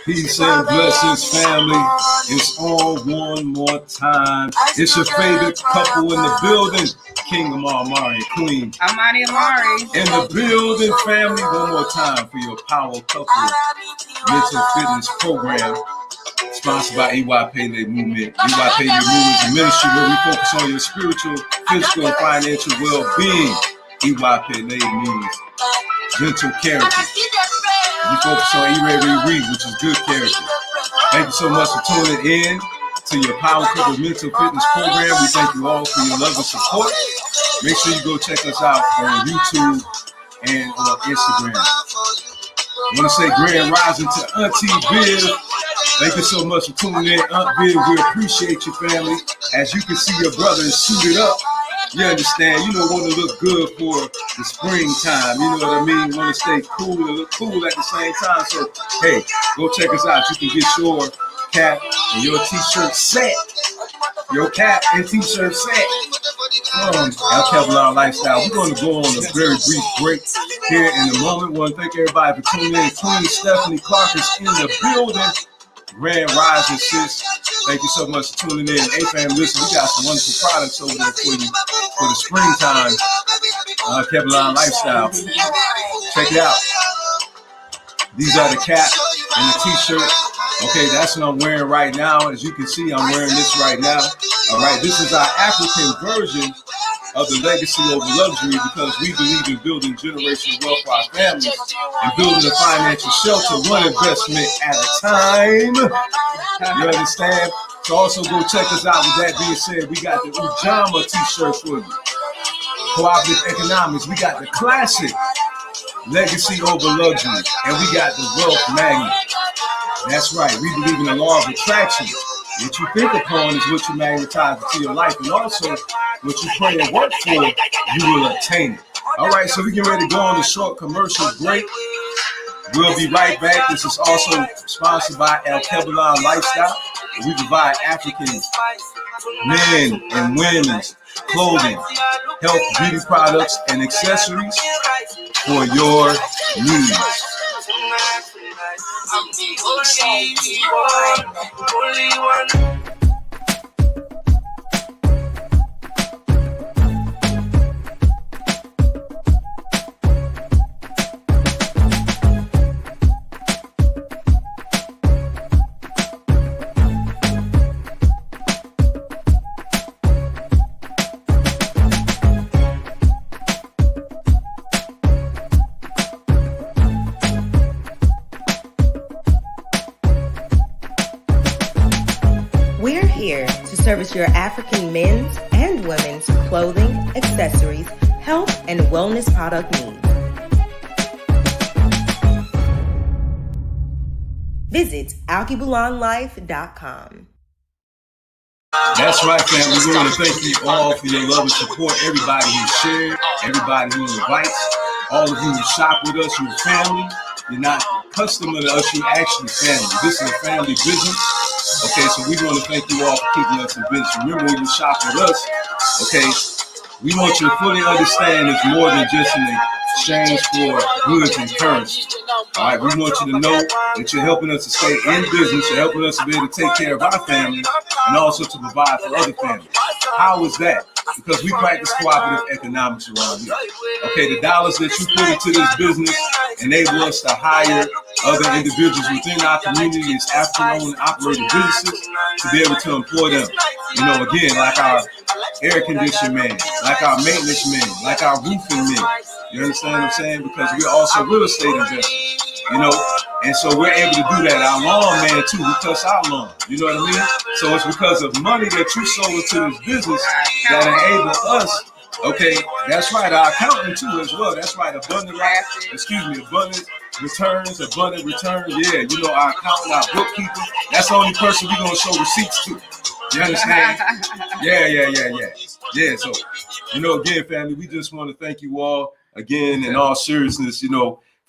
Peace and blessings, family. It's on one more time. It's your favorite couple in the building, King Amari and Queen. Amari Amari. In the building, family. One more time for your Power Couple Mental Fitness Program, sponsored by EY Pele Movement. EY Pele Movement is a ministry where we focus on your spiritual, physical, and financial well-being. EY Pele means gentle character. We focus on E-Read, which is good character. Thank you so much for tuning in to your Power Couple Mental Fitness Program. We thank you all for your love and support. Make sure you go check us out on YouTube and on Instagram. I want to say grand rising to Auntie Viv. Thank you so much for tuning in, Aunt Viv. We appreciate you, family. As you can see, your brother is suited up. You understand, want to look good for the springtime. You know what I mean? Want to stay cool and look cool at the same time. So, hey, go check us out. You can get your cap and your t-shirt set. Your cap and t-shirt set from Al Kevlar Lifestyle. We're going to go on a very brief break here in a moment. We want to thank everybody for tuning in. Queen Stephanie Clark is in the building. Grand Rising, sis. Thank you so much for tuning in. Hey, fam, listen, we got some wonderful products over there for you for the springtime. Kevlar Lifestyle. Check it out. These are the cap and the t-shirt. Okay, that's what I'm wearing right now. As you can see, I'm wearing this right now. All right, this is our African version of the legacy over luxury, because we believe in building generational wealth for our families and building a financial shelter one investment at a time. You understand? So also go check us out. With that being said, we got the Ujamaa t-shirt for you. Cooperative Economics. We got the classic legacy over luxury, and we got the wealth magnet. That's right. We believe in the law of attraction. What you think upon is what you magnetize into your life, and also what you pray and work for, you will obtain it. All right, so we get ready to go on a short commercial break. We'll be right back. This is also sponsored by Al Kevlar Lifestyle. We provide African men and women's clothing, health, beauty products, and accessories for your needs. I'm the only one. Service your African men's and women's clothing, accessories, health, and wellness product needs. Visit alkebulanlife.com. That's right, family. We want to thank you all for your love and support. Everybody who shared, everybody who invites, all of you who shop with us, your family. You're not a customer to us, you're actually family. This is a family business. Okay, so we want to thank you all for keeping us in business. Remember, when you shop with us, okay, we want you to fully understand it's more than just an exchange for goods and currency. All right, we want you to know that you're helping us to stay in business, you're helping us to be able to take care of our family and also to provide for other families. How is that? Because we practice cooperative economics around here. Okay, the dollars that you put into this business enable us to hire other individuals within our community as African-owned and operated businesses to be able to employ them. Again, like our air conditioning man, like our maintenance man, like our roofing men. You understand what I'm saying? Because we're also real estate investors, and so we're able to do that. Our lawn man too, we touch our lawn. You know what I mean? So it's because of money that you sold into this business that enable us. Okay, that's right. Our accountant too as well. That's right. Abundant returns. Yeah, our accountant, our bookkeeper. That's the only person we're gonna show receipts to. You understand? Yeah. So, again, family, we just want to thank you all again in all seriousness,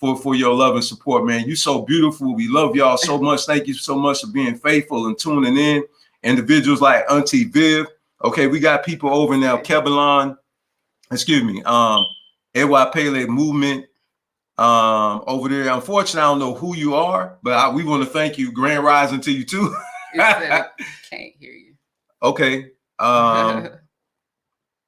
for your love and support, man. You so beautiful. We love y'all so much. Thank you so much for being faithful and tuning in. Individuals like Auntie Viv. Okay, we got people over now, EY Pele Movement, over there. Unfortunately, I don't know who you are, but we want to thank you. Grand Rising to you too. Can't hear you. Okay.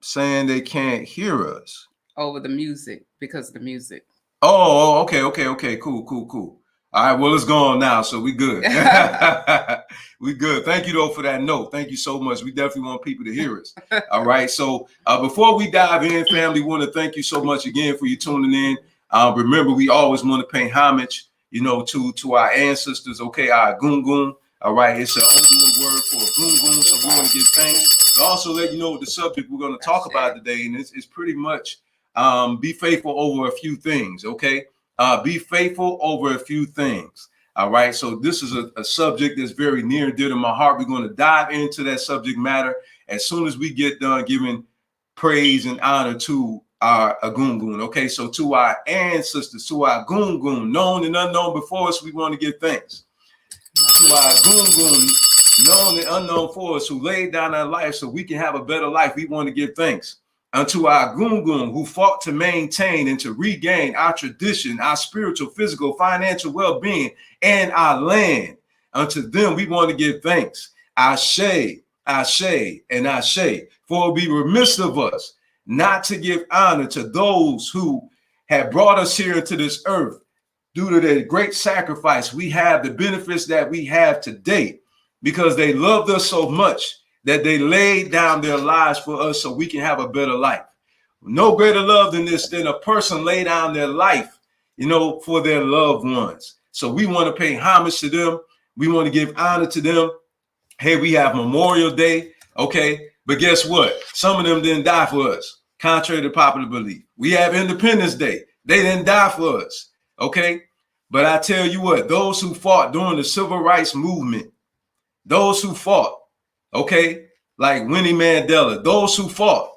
Saying they can't hear us. Over the music, because of the music. Oh, okay. Cool. All right, well, it's gone now, so we good. We good. Thank you, though, for that note. Thank you so much. We definitely want people to hear us. All right, so before we dive in, family, want to thank you so much again for you tuning in. Remember, we always want to pay homage, to our ancestors, okay, our gungun. All right, it's an Oduo word for gungun, so we want to give thanks. But also let you know the subject we're going to talk about today, and it's pretty much be faithful over a few things, okay? Be faithful over a few things. All right. So this is a subject that's very near and dear to my heart. We're going to dive into that subject matter as soon as we get done giving praise and honor to our Agungun. Okay. So to our ancestors, to our Gungun, known and unknown before us, we want to give thanks. To our Gungun, known and unknown for us, who laid down their life so we can have a better life, we want to give thanks. Unto our Gungun, who fought to maintain and to regain our tradition, our spiritual, physical, financial well-being, and our land. Unto them, we want to give thanks. Ashe, Ashe, and Ashe. For it will be remiss of us not to give honor to those who have brought us here into this earth. Due to their great sacrifice, we have the benefits that we have today because they loved us so much that they laid down their lives for us so we can have a better life. No greater love than this, than a person lay down their life, for their loved ones. So we want to pay homage to them. We want to give honor to them. Hey, we have Memorial Day, okay? But guess what? Some of them didn't die for us, contrary to popular belief. We have Independence Day. They didn't die for us, okay? But I tell you what, those who fought during the Civil Rights Movement, those who fought, okay, like Winnie Mandela, those who fought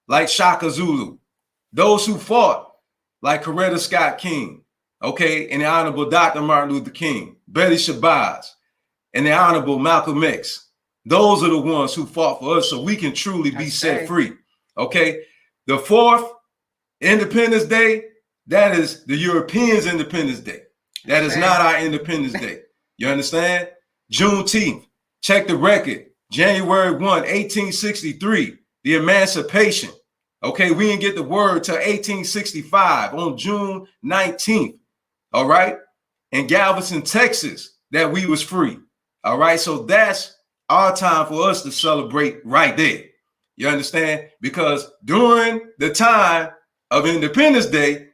like Shaka Zulu, those who fought like Coretta Scott King, okay, and the Honorable Dr. Martin Luther King, Betty Shabazz, and the Honorable Malcolm X. Those are the ones who fought for us so we can truly be set free, okay? The 4th Independence Day, that is the Europeans' Independence Day. That is not our Independence Day. You understand? Juneteenth, check the record. January 1, 1863, the emancipation. Okay, we didn't get the word till 1865 on June 19th. All right, in Galveston, Texas, that we was free. All right, so that's our time for us to celebrate right there. You understand? Because during the time of Independence Day,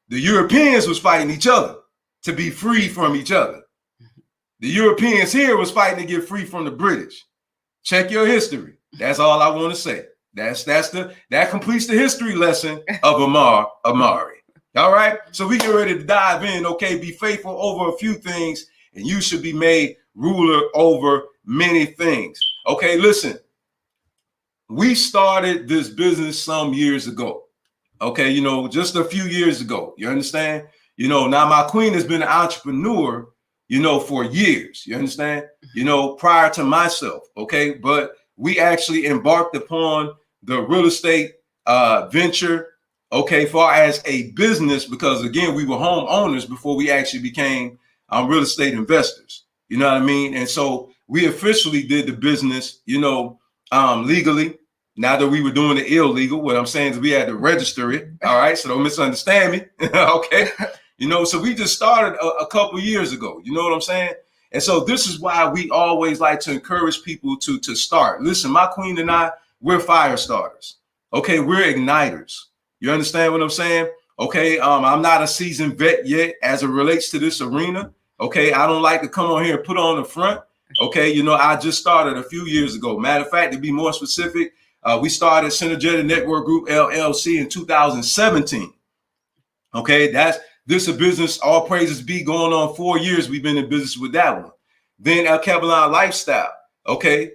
the Europeans was fighting each other to be free from each other. The Europeans here was fighting to get free from the British. Check your history. That's all I want to say. That completes the history lesson of Amari. All right. So we get ready to dive in. Okay. Be faithful over a few things, and you should be made ruler over many things. Okay. Listen, we started this business some years ago. Okay. Just a few years ago. You understand? Now my queen has been an entrepreneur, for years, you understand, prior to myself. Okay. But we actually embarked upon the real estate venture, okay, far as a business, because again, we were homeowners before we actually became real estate investors. You know what I mean? And so we officially did the business, legally. Not that we were doing it illegal. What I'm saying is we had to register it. All right. So don't misunderstand me. Okay. So we just started a couple of years ago. You know what I'm saying? And so this is why we always like to encourage people to start. Listen, my queen and I, we're fire starters. Okay, we're igniters. You understand what I'm saying? Okay, I'm not a seasoned vet yet as it relates to this arena. Okay, I don't like to come on here and put on the front. Okay, I just started a few years ago. Matter of fact, to be more specific, we started Synergetic Network Group LLC in 2017. Okay, this is a business, all praises be, going on 4 years. We've been in business with that one. Then El Cabalon Lifestyle. Okay.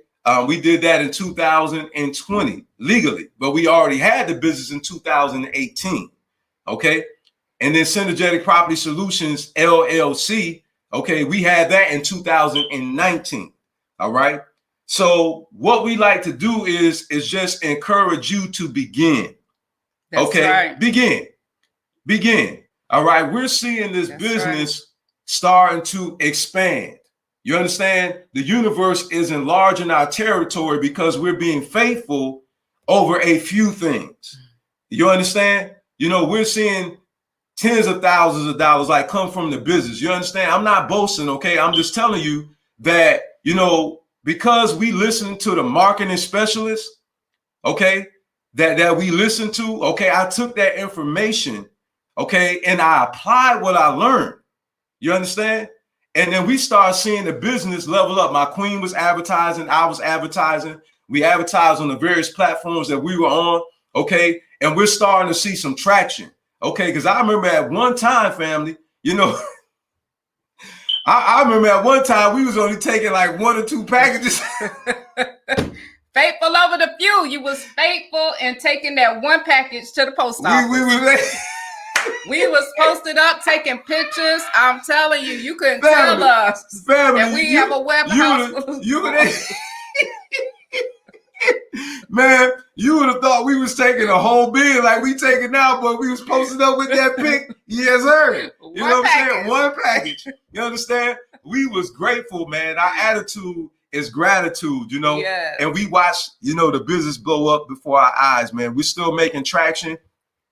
We did that in 2020 legally, but we already had the business in 2018. Okay. And then Synergetic Property Solutions LLC. Okay. We had that in 2019. All right. So what we like to do is just encourage you to begin. That's okay. Right. Begin. All right, we're seeing this That's business starting to expand. You understand? The universe is enlarging our territory because we're being faithful over a few things. You understand? You know, we're seeing tens of thousands of dollars like come from the business. You understand? I'm not boasting, okay? I'm just telling you that, you know, because we listen to the marketing specialists, okay, that we listen to, okay, I took that information, okay, and I applied what I learned. You understand? And then we start seeing the business level up. My queen was advertising, I was advertising. We advertised on the various platforms that we were on, okay? And we're starting to see some traction, okay? Because I remember at one time, family, you know, I remember at one time we was only taking like 1 or 2 packages. Faithful over the few. You was faithful in taking that one package to the post office. We was posted up taking pictures. I'm telling you, you couldn't tell us that we have a warehouse. Man, you would have thought we was taking a whole bin like we taking now, but we was posted up with that pic. Yes, sir. You know what I'm saying? One package. You understand? We was grateful, man. Our attitude is gratitude, you know? Yes. And we watched, you know, the business blow up before our eyes, man. We're still making traction.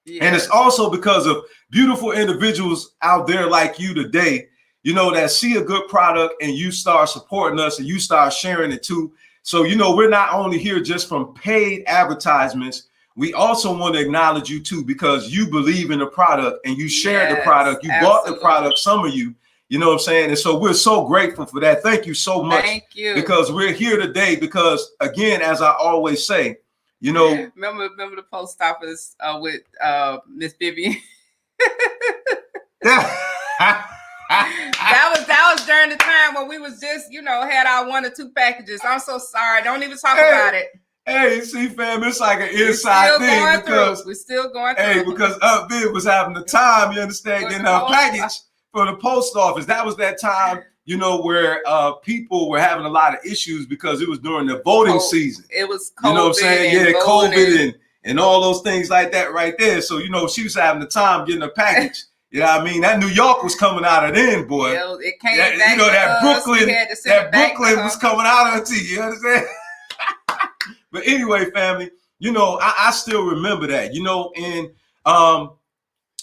Yes. And it's also because of beautiful individuals out there like you today, you know, that see a good product and you start supporting us and you start sharing it too. So, you know, we're not only here just from paid advertisements. We also want to acknowledge you too, because you believe in the product and you shared the product. You bought the product, some of you know what I'm saying? And so we're so grateful for that. Thank you so much. Thank you. Because we're here today because, again, as I always say, you know. Remember the post office with Miss Vivian? That was during the time when we was just, you know, had our 1 or 2 packages. I'm so sorry. Don't even talk about it. Hey, see, fam, it's like an inside thing because we're still going through. Hey, because Aunt Viv was having the time, you understand, getting her package for the post office. That was that time, you know, where people were having a lot of issues because it was during the voting season. It was COVID. You know what I'm saying? Yeah, COVID and all those things like that right there. So, you know, she was having the time getting a package. You know what I mean? That New York was coming out of then, boy. Yeah, it came back you know, that Brooklyn was coming out of you understand? But anyway, family, you know, I still remember that, you know, and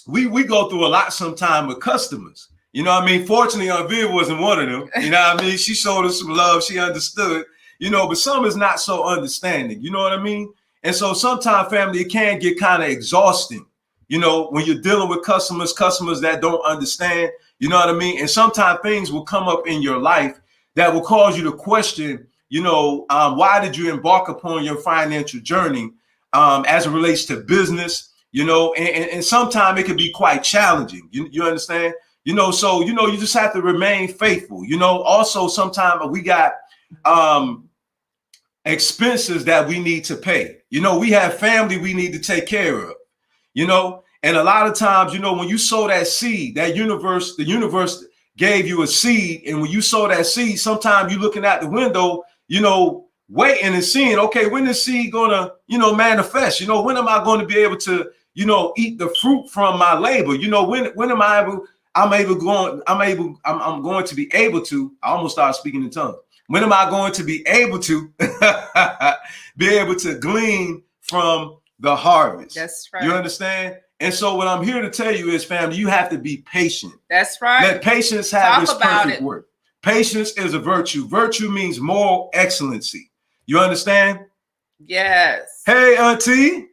we go through a lot sometime with customers. You know what I mean? Fortunately, Aunt Viv wasn't one of them. You know what I mean? She showed us some love. She understood, you know, but some is not so understanding. You know what I mean? And so sometimes, family, it can get kind of exhausting. You know, when you're dealing with customers that don't understand, you know what I mean? And sometimes things will come up in your life that will cause you to question, you know, why did you embark upon your financial journey as it relates to business, you know, and sometimes it can be quite challenging. You understand? You know, so, you know, you just have to remain faithful. You know, also sometimes we got expenses that we need to pay. You know, we have family we need to take care of. You know, and a lot of times, you know, when you sow that seed, the universe gave you a seed. And when you sow that seed, sometimes you're looking out the window, you know, waiting and seeing, okay, when is seed gonna, you know, manifest? You know, when am I going to be able to, you know, eat the fruit from my labor? You know, when am I able? I'm going to be able to. I almost started speaking in tongues. When am I going to be able to glean from the harvest? That's right. You understand? And so what I'm here to tell you is, family, you have to be patient. That's right. Let patience have its perfect work. Patience is a virtue. Virtue means moral excellency. You understand? Yes. Hey, Auntie.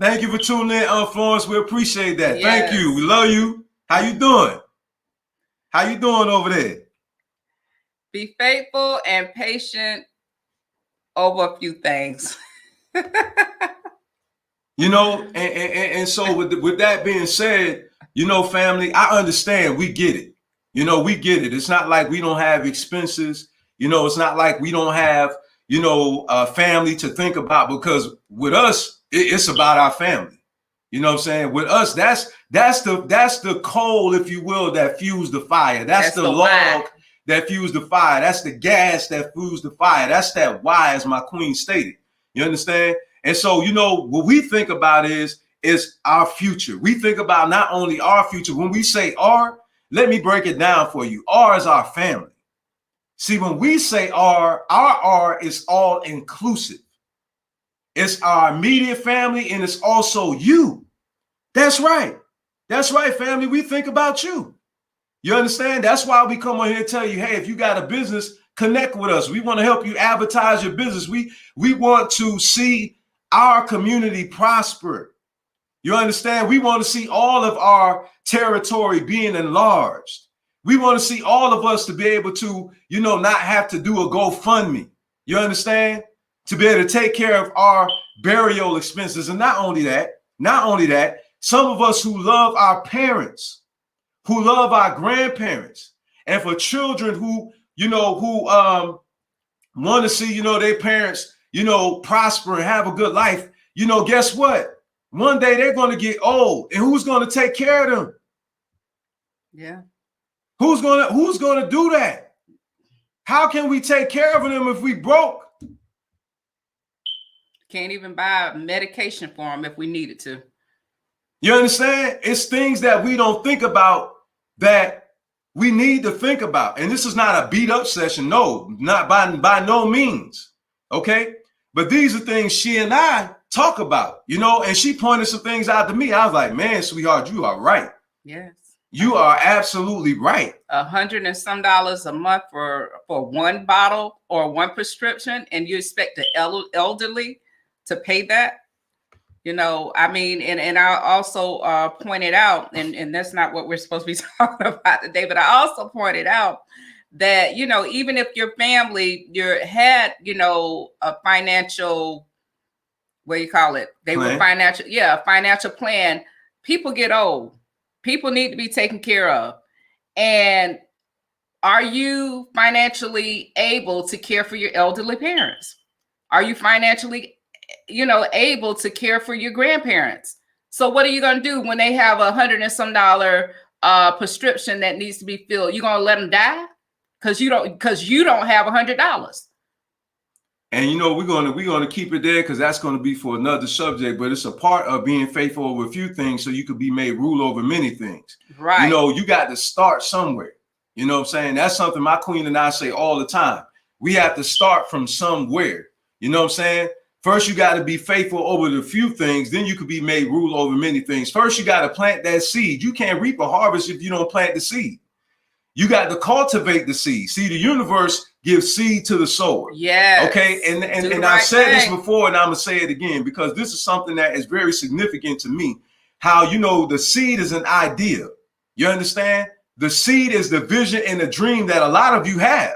Thank you for tuning in, Aunt Florence. We appreciate that. Yes. Thank you. We love you. How you doing? How you doing over there? Be faithful and patient over a few things. You know, and so with that being said, you know, family, I understand. We get it. You know, we get it. It's not like we don't have expenses. You know, it's not like we don't have, you know, family to think about, because with us, it's about our family. You know what I'm saying? With us, that's the coal, if you will, that fuels the fire. That's the log that fuels the fire. That's the gas that fuels the fire. That's that why, as my queen stated. You understand? And so, you know, what we think about is is our future. We think about not only our future. When we say our, let me break it down for you. R is our family. See, when we say our R is all inclusive. It's our immediate family, and it's also you. That's right. That's right, family. We think about you. You understand? That's why we come on here and tell you, hey, if you got a business, connect with us. We want to help you advertise your business. We want to see our community prosper. You understand? We want to see all of our territory being enlarged. We want to see all of us to be able to, not have to do a GoFundMe. You understand? To be able to take care of our burial expenses. And not only that, some of us who love our parents, who love our grandparents, and for children who want to see, their parents, prosper and have a good life, guess what? One day they're going to get old, and who's going to take care of them? Yeah. Who's going to do that? How can we take care of them if we broke? Can't even buy medication for them if we needed to. You understand? It's things that we don't think about that we need to think about. And this is not a beat up session. No, not by no means. Okay. But these are things she and I talk about, and she pointed some things out to me. I was like, man, sweetheart, you are right. Yes. You are absolutely right. $100 and some a month for one bottle or one prescription, and you expect the elderly to pay that? And I also pointed out, and that's not what we're supposed to be talking about today, but I also pointed out that, even if your family, had, a financial, what do you call it? They plan. Were financial plan. People get old. People need to be taken care of. And are you financially able to care for your elderly parents? Are you financially able to care for your grandparents? So what are you going to do when they have $100 and some prescription that needs to be filled? You going to let them die because you don't have $100? And we're going to keep it there because that's going to be for another subject. But it's a part of being faithful over a few things so you could be made rule over many things. Right. You got to start somewhere. You know what I'm saying? That's something my queen and I say all the time. We have to start from somewhere. You know what I'm saying? First, you got to be faithful over the few things. Then you could be made rule over many things. First, you got to plant that seed. You can't reap a harvest if you don't plant the seed. You got to cultivate the seed. See, the universe gives seed to the sower. Yeah. Okay. And I've said this before, and I'm going to say it again, because this is something that is very significant to me. How, the seed is an idea. You understand? The seed is the vision and the dream that a lot of you have.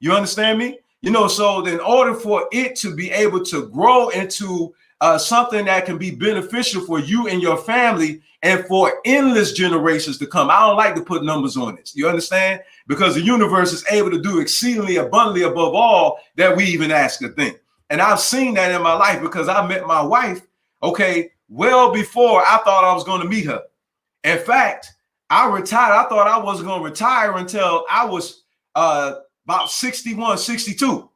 You understand me? So in order for it to be able to grow into something that can be beneficial for you and your family and for endless generations to come. I don't like to put numbers on this. You understand? Because the universe is able to do exceedingly abundantly above all that we even ask or think. And I've seen that in my life because I met my wife, well before I thought I was going to meet her. In fact, I retired. I thought I wasn't going to retire until I was about 61, 62.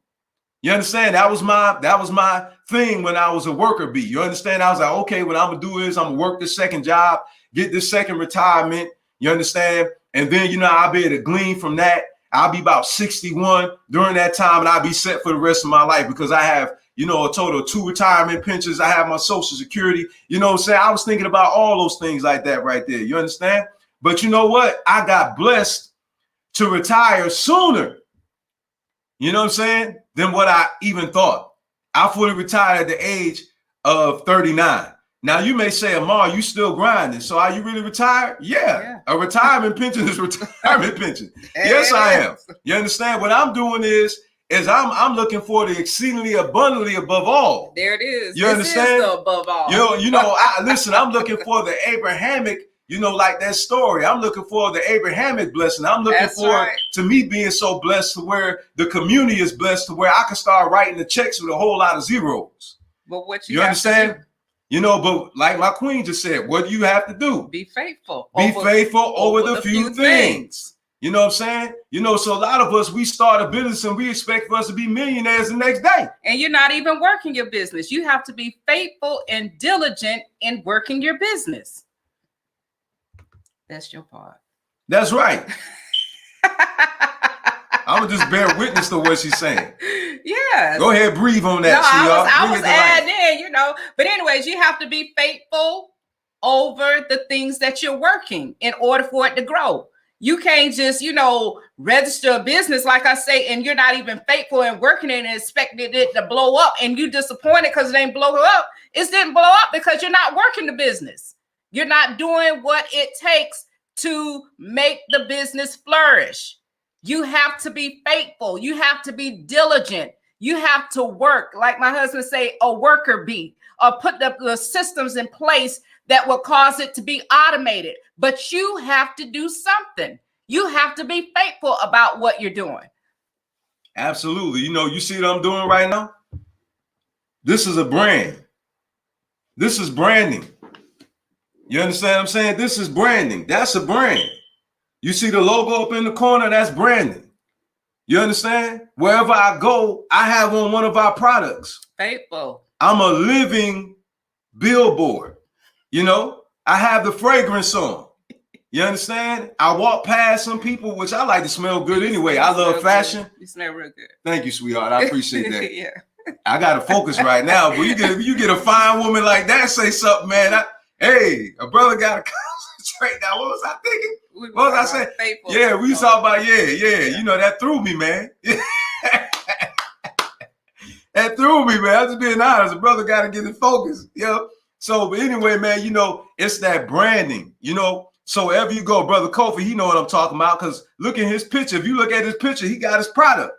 You understand? That was my thing when I was a worker bee. You understand? I was like, okay, what I'm gonna do is I'm gonna work this second job, get this second retirement. You understand? And then, I'll be able to glean from that. I'll be about 61 during that time, and I'll be set for the rest of my life because I have, a total of 2 retirement pensions. I have my Social Security. You know what I'm saying? I was thinking about all those things like that right there. You understand? But you know what? I got blessed to retire sooner. You know what I'm saying? Than what I even thought. I fully retired at the age of 39. Now you may say, Amar, you still grinding. So are you really retired? Yeah. A retirement pension is a retirement pension. Yes, I am. You understand? What I'm doing is I'm looking for the exceedingly abundantly above all. There it is. You understand? Is the above all. Listen, I'm looking for the Abrahamic, like that story. I'm looking for the Abrahamic blessing. I'm looking to me being so blessed to where the community is blessed to where I can start writing the checks with a whole lot of zeros. But what you understand? But like my queen just said, what do you have to do? Be faithful. Be faithful over the few things. You know what I'm saying? You know, so a lot of us, we start a business and we expect for us to be millionaires the next day. And you're not even working your business. You have to be faithful and diligent in working your business. That's your part. That's right. I'm gonna just bear witness to what she's saying. Yes. Go ahead, breathe on that. I was adding in, you know. But anyways, you have to be faithful over the things that you're working in order for it to grow. You can't just, you know, register a business, like I say, and you're not even faithful and working it and expecting it to blow up, and you disappointed because it ain't blow up. It didn't blow up because you're not working the business. You're not doing what it takes to make the business flourish. You have to be faithful. You have to be diligent. You have to work, like my husband say, a worker bee, or put the systems in place that will cause it to be automated. But you have to do something. You have to be faithful about what you're doing. Absolutely. You know, you see what I'm doing right now? This is a brand. This is branding. You understand what I'm saying? This is branding. That's a brand. You see the logo up in the corner? That's branding. You understand? Wherever I go, I have on one of our products. Faithful. I'm a living billboard. You know, I have the fragrance on. You understand? I walk past some people, which I like to smell good anyway. I love fashion. You smell real good. Thank you, sweetheart. I appreciate that. Yeah. I got to focus right now. But you get a fine woman like that, say something, man. Hey, a brother got to concentrate now. What was I thinking? What was I saying? Yeah, we talk about, yeah. You know, that threw me, man. That threw me, man. I'm just being honest. A brother got to get it focused, you know? So, but anyway, man, you know, it's that branding, you know. So wherever you go, Brother Kofi, he know what I'm talking about, because look at his picture. If you look at his picture, he got his product.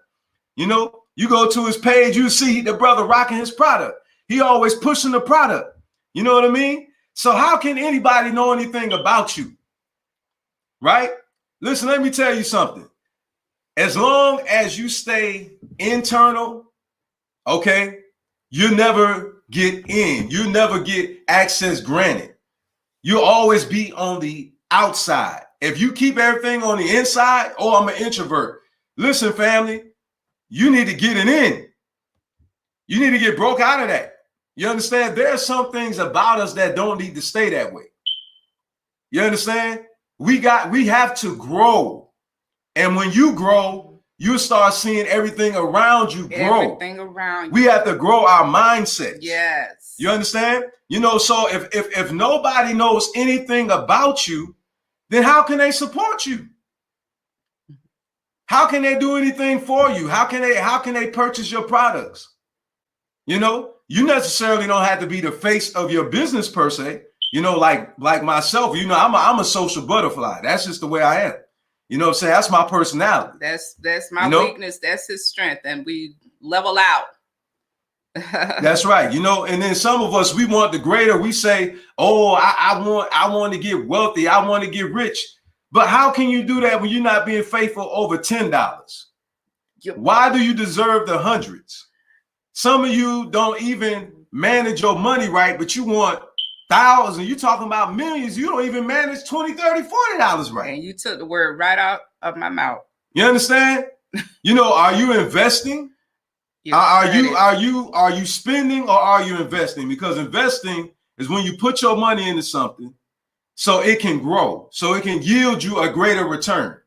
You know, you go to his page, you see the brother rocking his product. He always pushing the product. You know what I mean? So how can anybody know anything about you? Right? Listen, let me tell you something. As long as you stay internal, okay, you never get in. You never get access granted. You'll always be on the outside. If you keep everything on the inside, oh, I'm an introvert. Listen, family, you need to get it in. You need to get broke out of that. You understand? There are some things about us that don't need to stay that way. You understand? We have to grow. And when you grow, you start seeing everything around you grow. Everything around you. We have to grow our mindset. Yes. You understand? You know, so if nobody knows anything about you, then how can they support you? How can they do anything for you? How can they purchase your products? You know, you necessarily don't have to be the face of your business per se. You know, like myself, you know, I'm a social butterfly. That's just the way I am. You know what I'm saying? That's my personality. That's my weakness. That's his strength. And we level out. That's right. You know, and then some of us, we want the greater. We say, oh, I want to get wealthy. I want to get rich. But how can you do that when you're not being faithful over $10? Why do you deserve the hundreds? Some of you don't even manage your money right, but you want thousands. You're talking about millions. You don't even manage $20, $30, $40 right. And you took the word right out of my mouth. You understand? You know, are you investing? Are you spending, or are you investing? Because investing is when you put your money into something so it can grow, so it can yield you a greater return.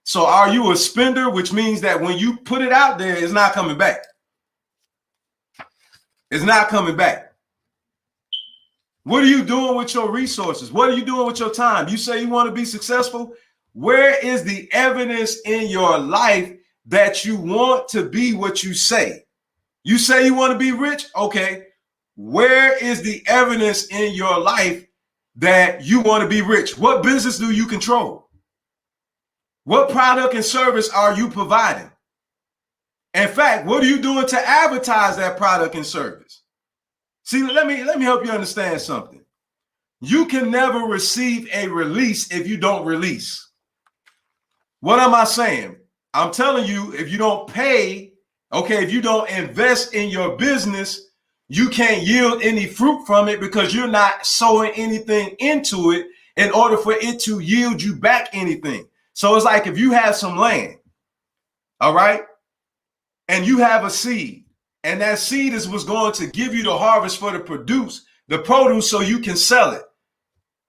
So are you a spender, which means that when you put it out there, it's not coming back. It's not coming back. What are you doing with your resources? What are you doing with your time? You say you want to be successful. Where is the evidence in your life that you want to be what you say? You say you want to be rich. Okay. Where is the evidence in your life that you want to be rich? What business do you control? What product and service are you providing? In fact, what are you doing to advertise that product and service? See, let me help you understand something. You can never receive a release if you don't release. What am I saying? I'm telling you, if you don't pay, okay, if you don't invest in your business, you can't yield any fruit from it because you're not sowing anything into it in order for it to yield you back anything. So it's like if you have some land, all right, and you have a seed, and that seed is what's going to give you the harvest for the produce so you can sell it.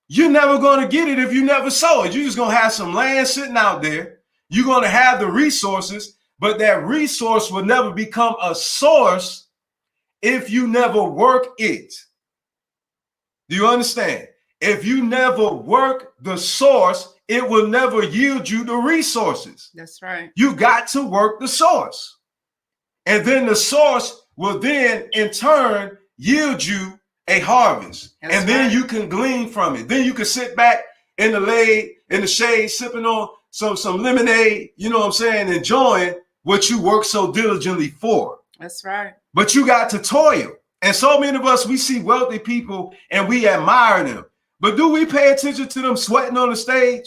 You're never going to get it if you never sow it. You're just going to have some land sitting out there. You're going to have the resources, but that resource will never become a source if you never work it. Do you understand? If you never work the source, it will never yield you the resources. That's right. You got to work the source. And then the source will then in turn yield you a harvest. That's and then right. You can glean from it. Then you can sit back in the shade, sipping on some lemonade, you know what I'm saying, enjoying what you work so diligently for. That's right. But you got to toil. And so many of us, we see wealthy people and we admire them. But do we pay attention to them sweating on the stage?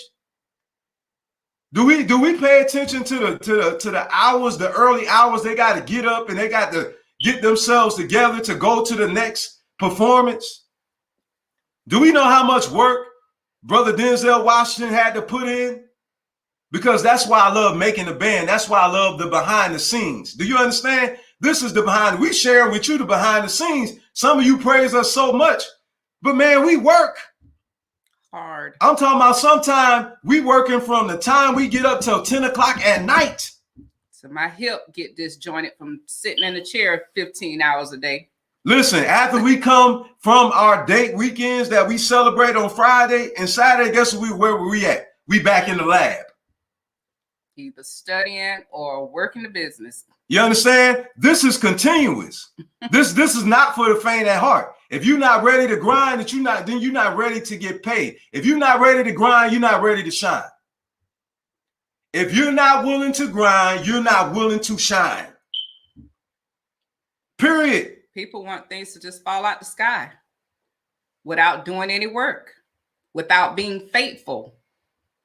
Do we pay attention to the hours, the early hours they got to get up and they got to get themselves together to go to the next performance? Do we know how much work Brother Denzel Washington had to put in? Because that's why I love making the band. That's why I love the behind the scenes. Do you understand? This is the behind. We share with you the behind the scenes. Some of you praise us so much, but man, we work hard. I'm talking about sometime we working from the time we get up till 10 o'clock at night. So my hip get disjointed from sitting in the chair 15 hours a day. Listen, after we come from our date weekends that we celebrate on Friday and Saturday, guess where we at? We back in the lab. Either studying or working the business. You understand? This is continuous. This is not for the faint at heart. If you're not ready to grind, then you're not ready to get paid. If you're not ready to grind, you're not ready to shine. If you're not willing to grind, you're not willing to shine. Period. People want things to just fall out the sky without doing any work, without being faithful.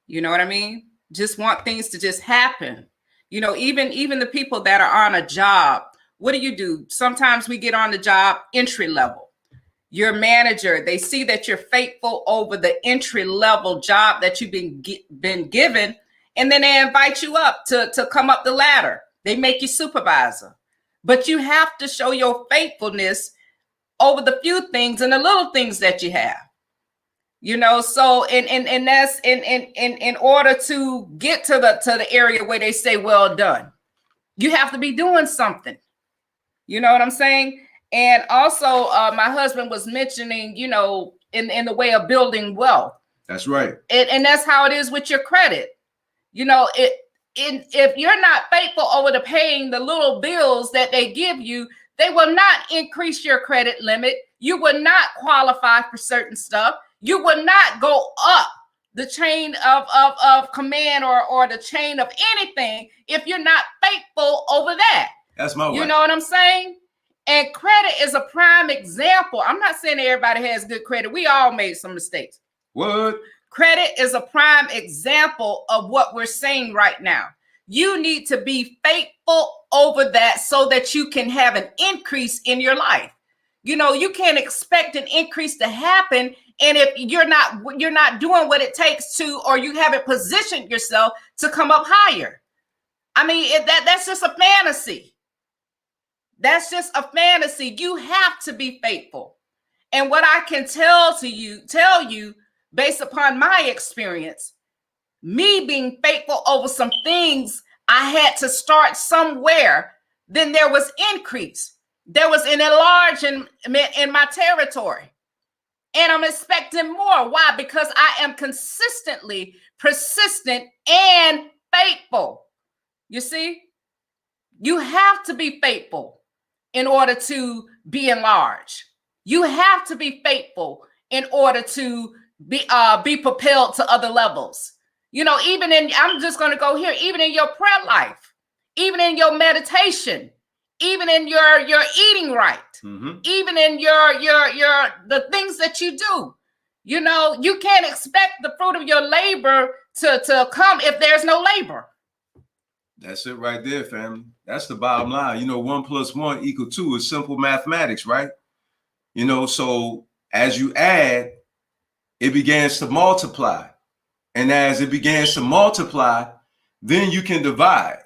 You know what I mean? Just want things to just happen. You know, even the people that are on a job, what do? Sometimes we get on the job entry level. Your manager, they see that you're faithful over the entry level job that you've been given, and then they invite you up to come up the ladder. They make you supervisor. But you have to show your faithfulness over the few things and the little things that you have. You know, so and that's in order to get to the area where they say well done, you have to be doing something. You know what I'm saying? And also, my husband was mentioning, you know, in the way of building wealth. That's right. And that's how it is with your credit. You know, if you're not faithful over to paying the little bills that they give you, they will not increase your credit limit. You will not qualify for certain stuff. You will not go up the chain of command or the chain of anything if you're not faithful over that. That's my way. You know what I'm saying? And credit is a prime example. I'm not saying everybody has good credit. We all made some mistakes. What? Credit is a prime example of what we're saying right now. You need to be faithful over that so that you can have an increase in your life. You know, you can't expect an increase to happen, and if you're not doing what it takes to, or you haven't positioned yourself to come up higher. I mean, that's just a fantasy. That's just a fantasy. You have to be faithful. And what I can tell you based upon my experience, me being faithful over some things, I had to start somewhere. Then there was increase. There was an enlargement in my territory. And I'm expecting more. Why? Because I am consistently persistent and faithful. You see, you have to be faithful in order to be enlarged. You have to be faithful in order to be propelled to other levels. You know, I'm just going to go here, even in your prayer life, even in your meditation, even in your eating right, even in the things that you do. You know, you can't expect the fruit of your labor to come if there's no labor. That's it right there, family. That's the bottom line. You know, 1 + 1 = 2 is simple mathematics, right? You know, so as you add, it begins to multiply. And as it begins to multiply, then you can divide.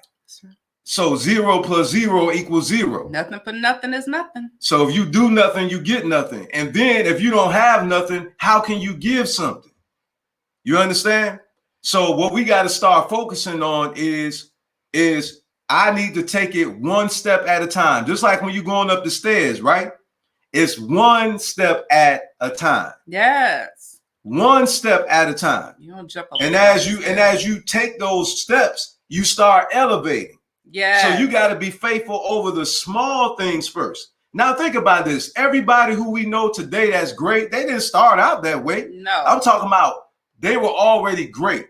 So 0 plus 0 equals 0. Nothing for nothing is nothing. So if you do nothing, you get nothing. And then if you don't have nothing, how can you give something? You understand? So what we got to start focusing on is I need to take it one step at a time. Just like when you're going up the stairs, right? It's one step at a time. Yes. One step at a time. You don't jump and as you take those steps, you start elevating. Yeah. So you got to be faithful over the small things first. Now think about this. Everybody who we know today that's great, they didn't start out that way. No. I'm talking about they were already great.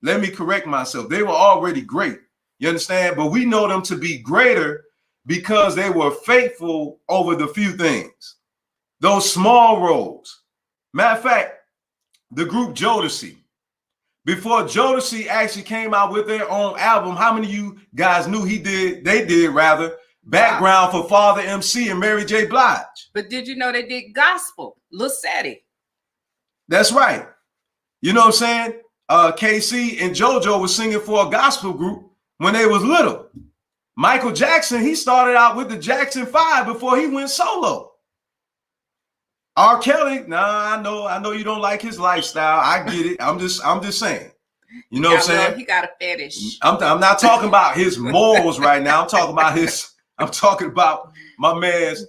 Let me correct myself. They were already great. You understand? But we know them to be greater because they were faithful over the few things. Those small roles. Matter of fact, the group Jodeci. Before Jodeci actually came out with their own album, how many of you guys knew they did background for Father MC and Mary J. Blige? But did you know they did gospel? Lil Sadie. That's right. You know what I'm saying? KC and JoJo was singing for a gospel group when they was little. Michael Jackson, he started out with the Jackson 5 before he went solo. R. Kelly, I know you don't like his lifestyle. I get it. I'm just saying. You know what I'm saying? He got a fetish. I'm not talking about his morals right now. I'm talking about my man's,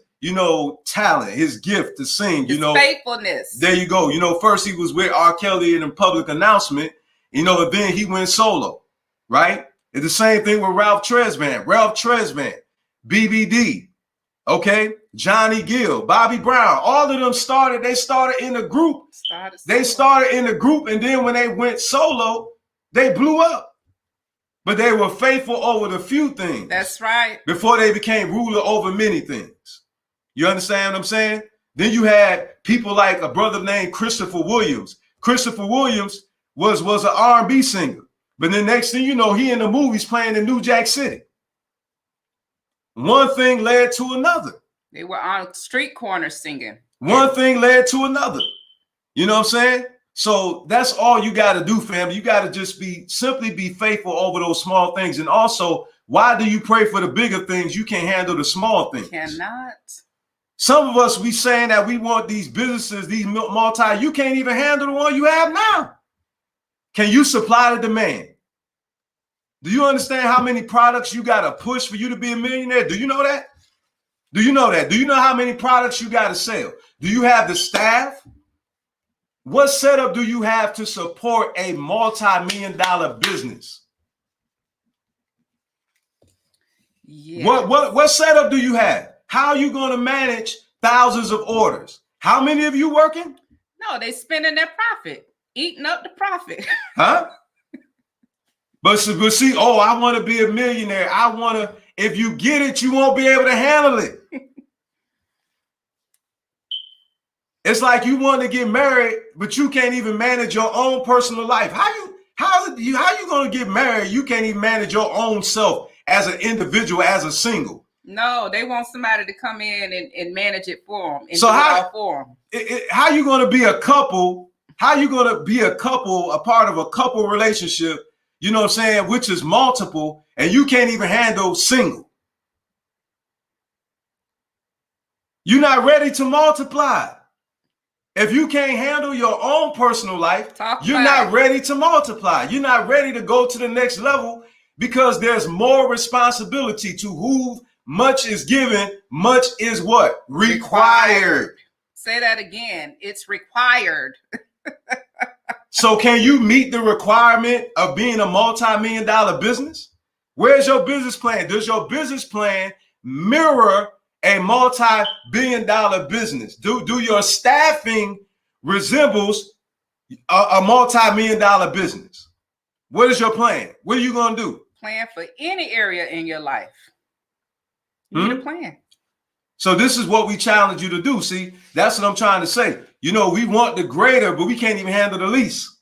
talent, his gift to sing, his faithfulness. There you go. First he was with R. Kelly in a public announcement, and then he went solo, right? It's the same thing with Ralph Tresvant, BBD, okay? Johnny Gill, Bobby Brown, all of them started in a group. They started in a group, and then when they went solo, they blew up. But they were faithful over the few things. That's right. Before they became ruler over many things. You understand what I'm saying? Then you had people like a brother named Christopher Williams. Christopher Williams was an R&B singer. But then next thing you know, he in the movies playing in New Jack City. One thing led to another. They were on street corners singing. One thing led to another. You know what I'm saying? So that's all you got to do, family. You got to just simply be faithful over those small things. And also, why do you pray for the bigger things? You can't handle the small things. Cannot. Some of us, we saying that we want these businesses, these you can't even handle the one you have now. Can you supply the demand? Do you understand how many products you got to push for you to be a millionaire? Do you know that? Do you know that? Do you know how many products you got to sell? Do you have the staff? What setup do you have to support a multi-million-dollar business? Yes. What setup do you have? How are you going to manage thousands of orders? How many of you working? No, they spending their profit, eating up the profit. Huh? But see, I want to be a millionaire. If you get it, you won't be able to handle it. It's like you want to get married, but you can't even manage your own personal life. How you going to get married? You can't even manage your own self as an individual, as a single. No, they want somebody to come in and manage it for them. So how you going to be a couple? How you going to be a couple, a part of a couple relationship? You know what I'm saying? Which is multiple, and you can't even handle single. You're not ready to multiply. If you can't handle your own personal life, you're not ready to multiply. You're not ready to go to the next level because there's more responsibility. To whom much is given, much is what? Required. Say that again. It's required. So can you meet the requirement of being a multi-million-dollar business? Where's your business plan? Does your business plan mirror a multi-billion-dollar business? Do your staffing resembles a multi-million-dollar business? What is your plan? What are you going to do? Plan for any area in your life. You need a plan. So this is what we challenge you to do. See, that's what I'm trying to say. We want the greater, but we can't even handle the least.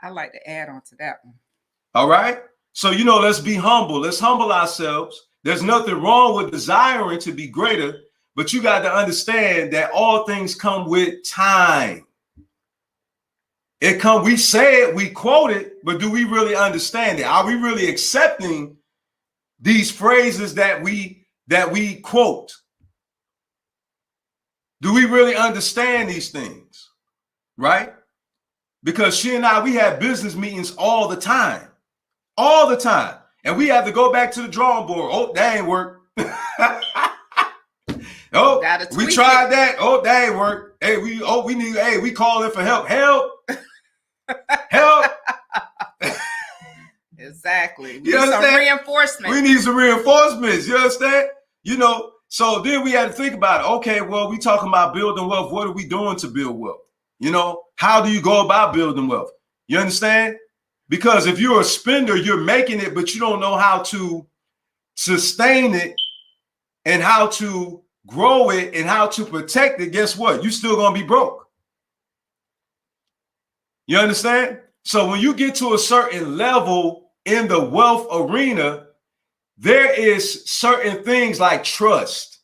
I like to add on to that one. All right. So, let's be humble. Let's humble ourselves. There's nothing wrong with desiring to be greater, but you got to understand that all things come with time. We say it, we quote it, but do we really understand it? Are we really accepting these phrases that we quote? Do we really understand these things? Right? Because she and I, we have business meetings all the time. All the time. And we have to go back to the drawing board. Oh, that ain't work. Oh, we tried that. Oh, that ain't work. Hey, we calling for help. Help. Help. Exactly. We need some reinforcement. We need some reinforcements. You understand? You know, so then we had to think about it. Okay, well, we talking about building wealth. What are we doing to build wealth? You know, how do you go about building wealth? You understand? Because if you're a spender, you're making it, but you don't know how to sustain it and how to grow it and how to protect it. Guess what? You're still going to be broke. You understand? So when you get to a certain level in the wealth arena, there is certain things like trust.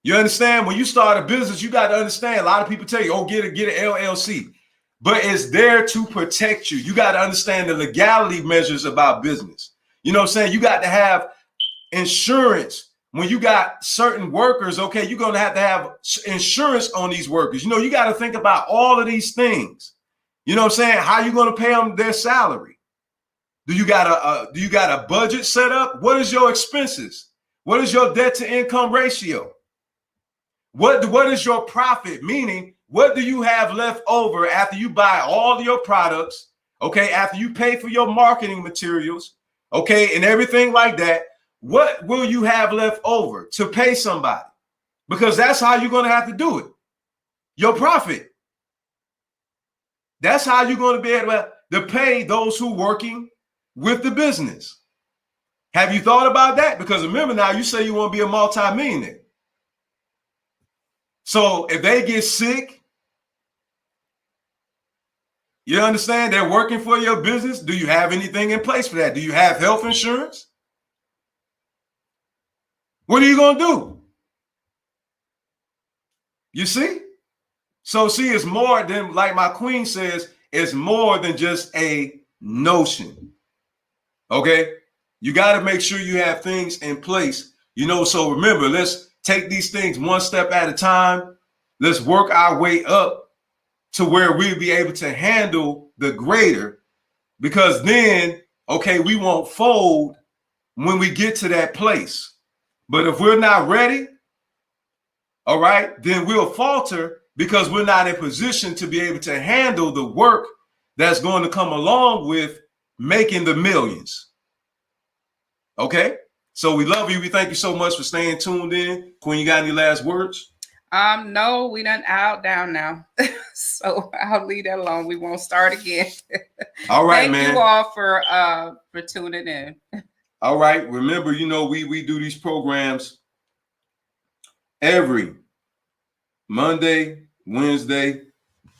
You understand? When you start a business, you got to understand. A lot of people tell you, oh, get an LLC. But it's there to protect you. You got to understand the legality measures about business. You know what I'm saying? You got to have insurance. When you got certain workers, okay, you're going to have insurance on these workers. You know, you got to think about all of these things. You know what I'm saying? How you going to pay them their salary? Do you got a budget set up? What is your expenses? What is your debt to income ratio? What is your profit? Meaning, what do you have left over after you buy all of your products? Okay, after you pay for your marketing materials, okay, and everything like that, what will you have left over to pay somebody? Because that's how you're going to have to do it. Your profit. That's how you're going to be able to pay those who are working with the business. Have you thought about that? Because remember now, you say you want to be a multimillionaire. So if they get sick, you understand they're working for your business. Do you have anything in place for that? Do you have health insurance? What are you going to do? You see? So see, it's more than, like my queen says, it's more than just a notion. Okay? You got to make sure you have things in place. You know, so remember, let's take these things one step at a time. Let's work our way up to where we'll be able to handle the greater, because then, okay, we won't fold when we get to that place. But if we're not ready, all right, then we'll falter because we're not in position to be able to handle the work that's going to come along with making the millions. Okay, so we love you. We thank you so much for staying tuned in. Queen, you got any last words? No, we done out down now. So I'll leave that alone. We won't start again. All right, man. Thank you all for tuning in. All right. Remember, you know, we do these programs every Monday, Wednesday,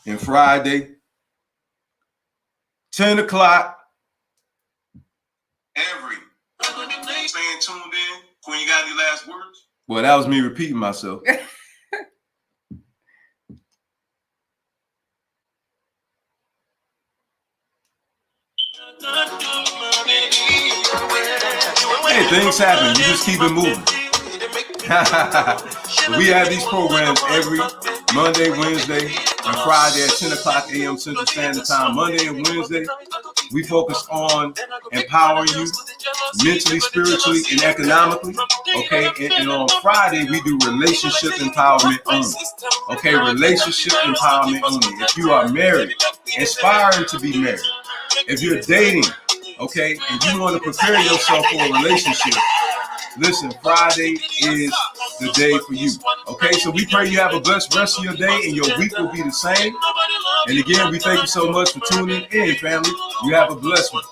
and Friday, 10 o'clock. Every. Staying tuned in. Queen, you got any last words? Well, that was me repeating myself. Hey, things happen. You just keep it moving. We have these programs every Monday, Wednesday, and Friday at 10 o'clock a.m. Central Standard Time. Monday and Wednesday, we focus on empowering you mentally, spiritually, and economically. Okay, and on Friday, we do relationship empowerment only. Okay, relationship empowerment only. If you are married, aspiring to be married, if you're dating, okay, and you want to prepare yourself for a relationship, listen, Friday is the day for you. Okay, so we pray you have a blessed rest of your day and your week will be the same. And again, we thank you so much for tuning in, family. You have a blessed one.